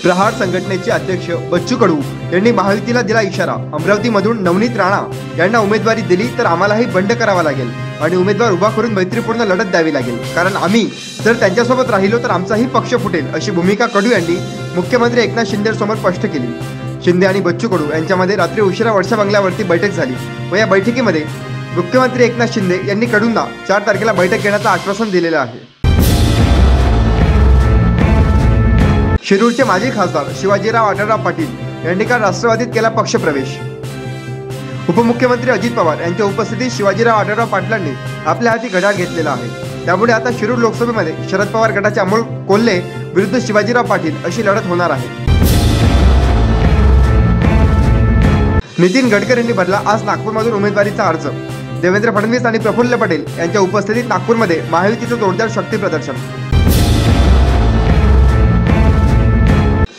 प्रहार संघटनेचे अध्यक्ष बच्चू कडू यांनी महायुतीला दिला इशारा। अमरावतीमधून नवनीत राणा यांना उमेदवारी दिली तर आम्हालाही बंड करावा लागेल आणि उमेदवार उभा करून मैत्रीपूर्ण लढत द्यावी लागेल, कारण आम्ही जर त्यांच्यासोबत राहिलो तर आमचाही पक्ष फुटेल, अशी भूमिका कडू यांनी मुख्यमंत्री एकनाथ शिंदे समोर स्पष्ट केली। शिंदे आणि बच्चू कडू यांच्यामध्ये रात्री उशिरा वर्षा बंगल्यावरती बैठक झाली व या बैठकीमध्ये मुख्यमंत्री एकनाथ शिंदे यांनी कडूंना 4 तारखेला बैठक घेण्याचं आश्वासन दिलेलं आहे। शिरूरचे माजी खासदार शिवाजीराव आढळराव पाटील यांनी काल राष्ट्रवादीत केला पक्षप्रवेश। उपमुख्यमंत्री अजित पवार यांच्या उपस्थितीत शिवाजीराव आढळराव पाटलांनी आपल्या हाती घड्याळ घेतलेला आहे। त्यामुळे आता शिरूर लोकसभेमध्ये शरद पवार गटाचे अमोल कोल्हे विरुद्ध शिवाजीराव पाटील अशी लढत होणार आहे। नितीन गडकरींनी भरला आज नागपूरमधून उमेदवारीचा अर्ज। देवेंद्र फडणवीस आणि प्रफुल्ल पटेल यांच्या उपस्थितीत नागपूरमध्ये महायुतीचं जोरदार शक्ती प्रदर्शन।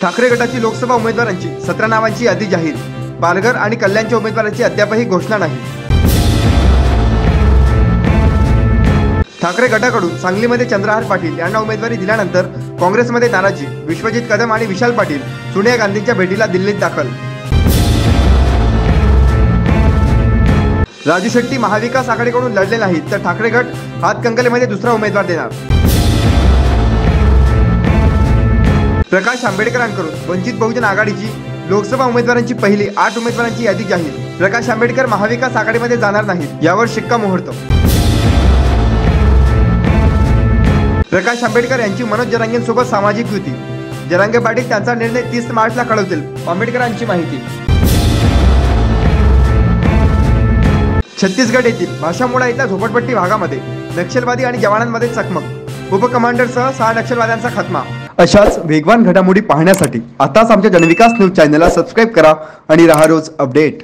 ठाकरे गटाची लोकसभा उमेदवारांची 17 नावांची यादी जाहीर। पालघर आणि कल्याणच्या उमेदवारांची अद्यापही घोषणा नाही। ठाकरे गटाकडून सांगलीमध्ये चंद्रहार पाटील यांना उमेदवारी दिल्यानंतर काँग्रेसमध्ये नाराजी। विश्वजित कदम आणि विशाल पाटील सोनिया गांधींच्या भेटीला दिल्लीत दाखल। राजू शेट्टी महाविकास आघाडीकडून लढले नाहीत तर ठाकरे गट हातकंगलेमध्ये दुसरा उमेदवार देणार। प्रकाश आंबेडकरांकडून वंचित बहुजन आघाडीची लोकसभा उमेदवारांची पहिली 8 उमेदवारांची यादी जाहीर। प्रकाश आंबेडकर महाविकास आघाडीमध्ये जाणार नाहीत, यावर शिक्कामोर्तब। प्रकाश आंबेडकर यांची मनोज जरांगेंसोबत सामाजिक युती। जरांगे पाटील त्यांचा निर्णय 30 मार्चला कळवतील, आंबेडकरांची माहिती। छत्तीसगड येथील भाषामुळा इथल्या झोपडपट्टी भागामध्ये नक्षलवादी आणि जवानांमध्ये चकमक। उपकमांडरसह 6 नक्षलवाद्यांचा खात्मा। अशाच वेगवान घडामोडी पाहण्यासाठी आताच आमच्या जनविकास न्यूज चॅनलला सबस्क्राइब करा आणि रहा रोज अपडेट।